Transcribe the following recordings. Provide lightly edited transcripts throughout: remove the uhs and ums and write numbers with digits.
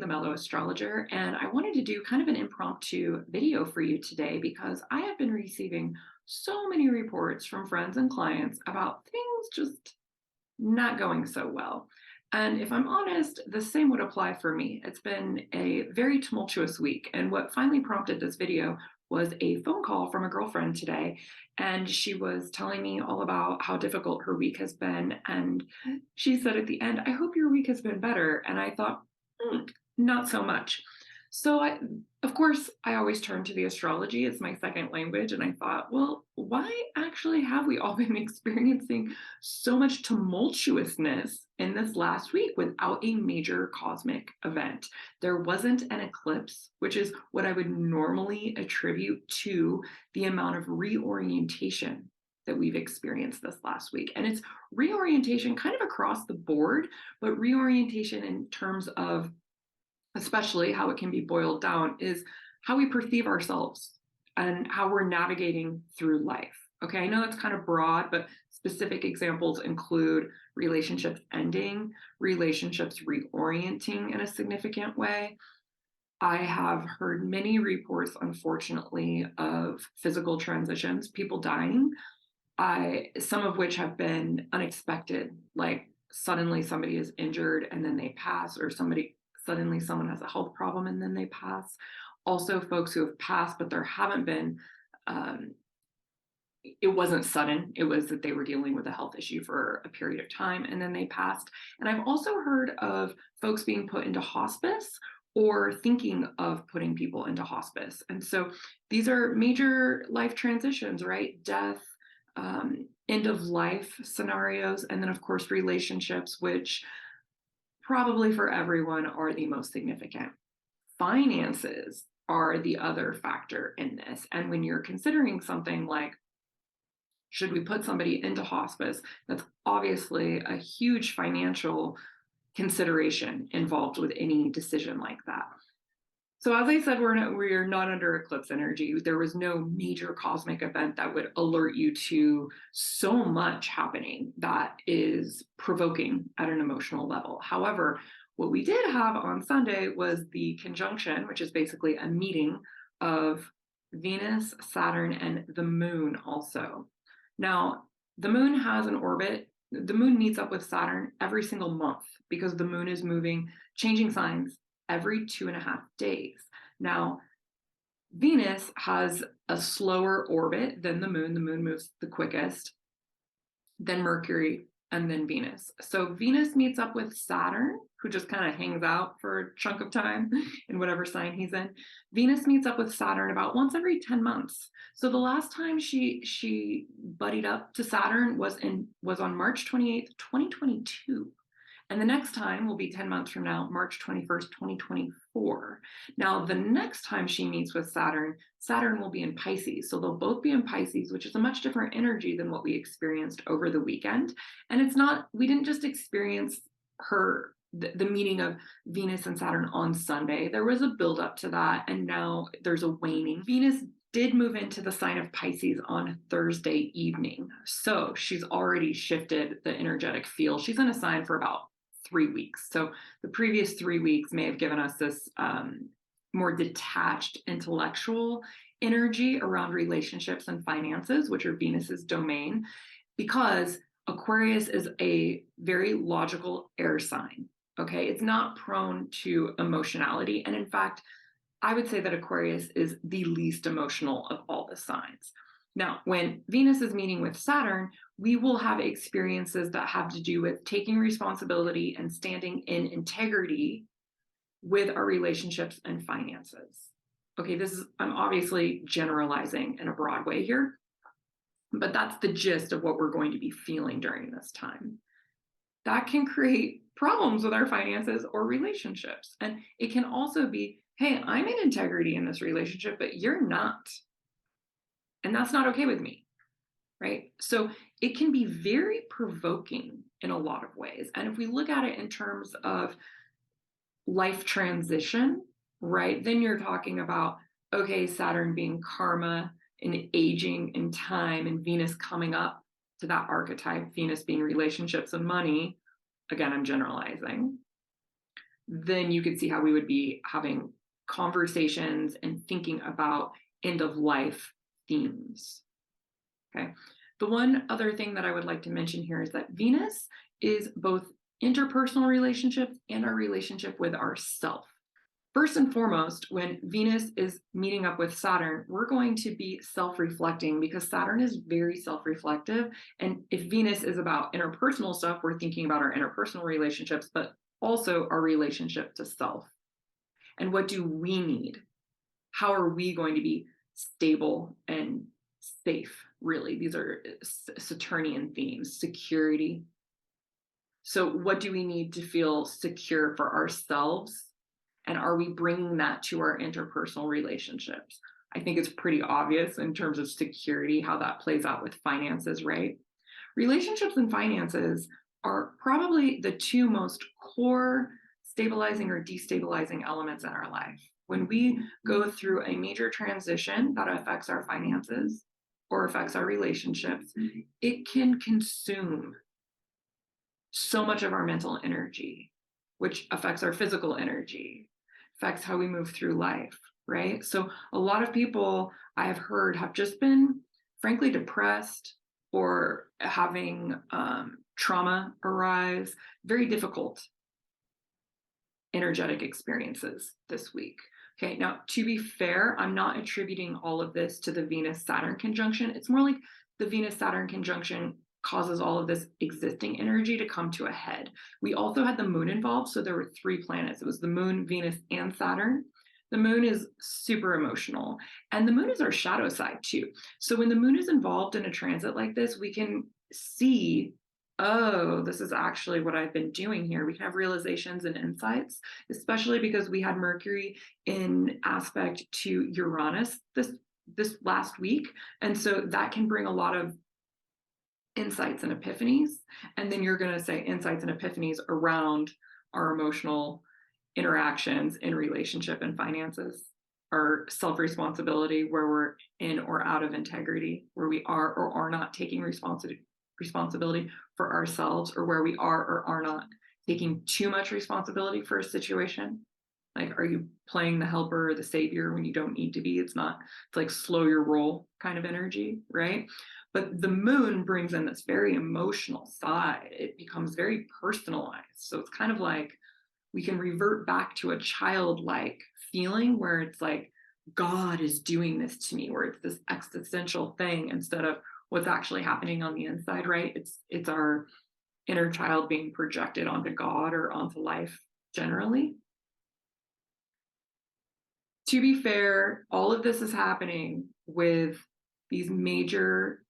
the Mellow Astrologer, and I wanted to do kind of an impromptu video for you today because I have been receiving so many reports from friends and clients about things just not going so well. And if I'm honest, the same would apply for me. It's been a very tumultuous week, and what finally prompted this video was a phone call from a girlfriend today, and she was telling me all about how difficult her week has been. And she said at the end, "I hope your week has been better." And I thought, not so much. So of course, I always turn to the astrology. It's my second language. And I thought, well, why actually have we all been experiencing so much tumultuousness in this last week without a major cosmic event? There wasn't an eclipse, which is what I would normally attribute to the amount of reorientation that we've experienced this last week. And it's reorientation kind of across the board, but reorientation in terms of especially how it can be boiled down is how we perceive ourselves and how we're navigating through life. Okay, I know that's kind of broad, but specific examples include relationships ending, relationships reorienting in a significant way. I have heard many reports, unfortunately, of physical transitions, people dying, some of which have been unexpected, like suddenly somebody is injured and then they pass, or suddenly someone has a health problem and then they pass. Also, folks who have passed, but there haven't been, it wasn't sudden. It was that they were dealing with a health issue for a period of time and then they passed. And I've also heard of folks being put into hospice or thinking of putting people into hospice. And so these are major life transitions, right? Death, end of life scenarios, and then of course relationships, which probably for everyone are the most significant. Finances are the other factor in this. And when you're considering something like, should we put somebody into hospice, that's obviously a huge financial consideration involved with any decision like that. So as I said, we're not under eclipse energy. There was no major cosmic event that would alert you to so much happening that is provoking at an emotional level. However, what we did have on Sunday was the conjunction, which is basically a meeting of Venus, Saturn, and the moon also. Now, the moon has an orbit. The moon meets up with Saturn every single month because the moon is moving, changing signs every 2.5 days. Now, Venus has a slower orbit than the moon. The moon moves the quickest, then Mercury, and then Venus. So Venus meets up with Saturn, who just kind of hangs out for a chunk of time in whatever sign he's in. Venus meets up with Saturn about once every 10 months. So the last time she buddied up to Saturn was on March 28th, 2022. And the next time will be 10 months from now, March 21st, 2024. Now, the next time she meets with Saturn, Saturn will be in Pisces. So they'll both be in Pisces, which is a much different energy than what we experienced over the weekend. And we didn't just experience the meeting of Venus and Saturn on Sunday. There was a buildup to that, and now there's a waning. Venus did move into the sign of Pisces on Thursday evening. So she's already shifted the energetic field. She's in a sign for about 3 weeks. So the previous 3 weeks may have given us this more detached intellectual energy around relationships and finances, which are Venus's domain, because Aquarius is a very logical air sign. Okay, it's not prone to emotionality. And in fact, I would say that Aquarius is the least emotional of all the signs. Now, when Venus is meeting with Saturn, we will have experiences that have to do with taking responsibility and standing in integrity with our relationships and finances. Okay, I'm obviously generalizing in a broad way here, but that's the gist of what we're going to be feeling during this time. That can create problems with our finances or relationships. And it can also be, hey, I'm in integrity in this relationship, but you're not. And that's not okay with me, right? So it can be very provoking in a lot of ways. And if we look at it in terms of life transition, right, then you're talking about, okay, Saturn being karma and aging in time, and Venus coming up to that archetype, Venus being relationships and money. Again, I'm generalizing. then you could see how we would be having conversations and thinking about end of life themes. Okay. The one other thing that I would like to mention here is that Venus is both interpersonal relationships and our relationship with ourself. First and foremost, when Venus is meeting up with Saturn, we're going to be self-reflecting because Saturn is very self-reflective. And if Venus is about interpersonal stuff, we're thinking about our interpersonal relationships, but also our relationship to self. And what do we need? How are we going to be stable and safe, really? These are Saturnian themes, security. So what do we need to feel secure for ourselves? And are we bringing that to our interpersonal relationships? I think it's pretty obvious in terms of security how that plays out with finances, right? Relationships and finances are probably the two most core stabilizing or destabilizing elements in our life. When we go through a major transition that affects our finances or affects our relationships, it can consume so much of our mental energy, which affects our physical energy, affects how we move through life, right? So a lot of people I have heard have just been frankly depressed or having trauma arise, very difficult energetic experiences this week. Okay, now to be fair, I'm not attributing all of this to the Venus-Saturn conjunction. It's more like the Venus-Saturn conjunction causes all of this existing energy to come to a head. We also had the moon involved, so there were 3 planets. It was the moon, Venus, and Saturn. The moon is super emotional, and the moon is our shadow side too. So when the moon is involved in a transit like this, we can see, oh, this is actually what I've been doing here. We can have realizations and insights, especially because we had Mercury in aspect to Uranus this last week. And so that can bring a lot of insights and epiphanies. And then you're going to say insights and epiphanies around our emotional interactions in relationship and finances, our self-responsibility, where we're in or out of integrity, where we are or are not taking responsibility for ourselves, or where we are or are not taking too much responsibility for a situation. Like, are you playing the helper or the savior when you don't need to be? It's like slow your roll kind of energy, right? But the moon brings in this very emotional side. It becomes very personalized. So it's kind of like we can revert back to a childlike feeling where it's like, God is doing this to me, where it's this existential thing instead of what's actually happening on the inside, right? It's our inner child being projected onto God or onto life generally. To be fair, all of this is happening with these major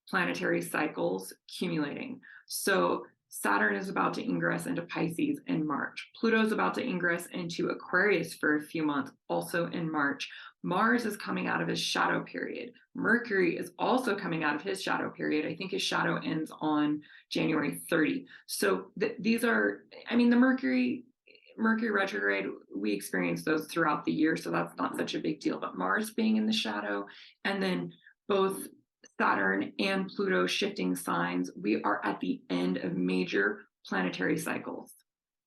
planetary cycles accumulating. So Saturn is about to ingress into Pisces in March. Pluto is about to ingress into Aquarius for a few months, also in March. Mars is coming out of his shadow period. Mercury is also coming out of his shadow period. I think his shadow ends on January 30. So these are, I mean, the Mercury retrograde, we experience those throughout the year, so that's not such a big deal. But Mars being in the shadow, and then both Saturn and Pluto shifting signs, we are at the end of major planetary cycles.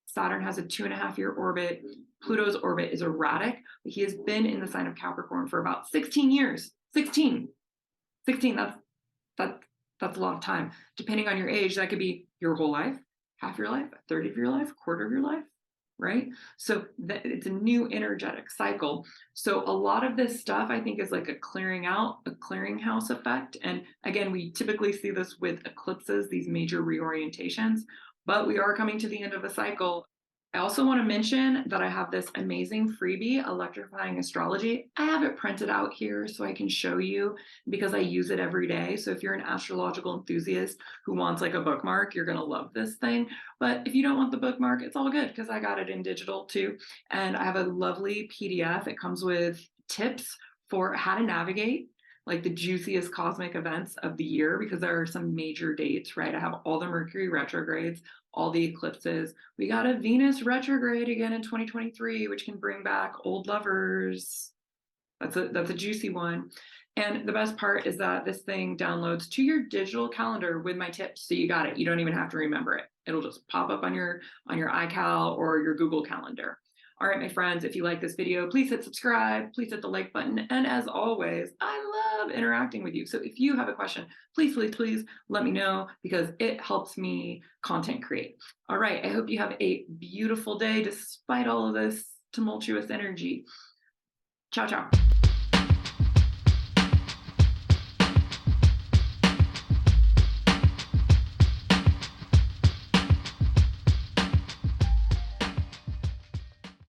Saturn has a 2.5-year orbit. Pluto's orbit is erratic, but he has been in the sign of Capricorn for about 16 years. 16, that's a lot of time. Depending on your age, that could be your whole life, half your life, a third of your life, a quarter of your life, right? So it's a new energetic cycle. So a lot of this stuff, I think, is like a clearing out, a clearinghouse effect. And again, we typically see this with eclipses, these major reorientations, but we are coming to the end of a cycle. I also want to mention that I have this amazing freebie, Electrifying Astrology. I have it printed out here so I can show you because I use it every day. So if you're an astrological enthusiast who wants like a bookmark, you're going to love this thing. But if you don't want the bookmark, it's all good because I got it in digital too. And I have a lovely PDF. It comes with tips for how to navigate like the juiciest cosmic events of the year, because there are some major dates, right? I have all the Mercury retrogrades, all the eclipses. We got a Venus retrograde again in 2023, which can bring back old lovers. That's a juicy one. And the best part is that this thing downloads to your digital calendar with my tips. So you got it. You don't even have to remember it. It'll just pop up on your iCal or your Google Calendar. All right, my friends, if you like this video, please hit subscribe, please hit the like button. And as always, I love interacting with you. So if you have a question, please, please, please let me know, because it helps me content create. All right, I hope you have a beautiful day despite all of this tumultuous energy. Ciao, ciao.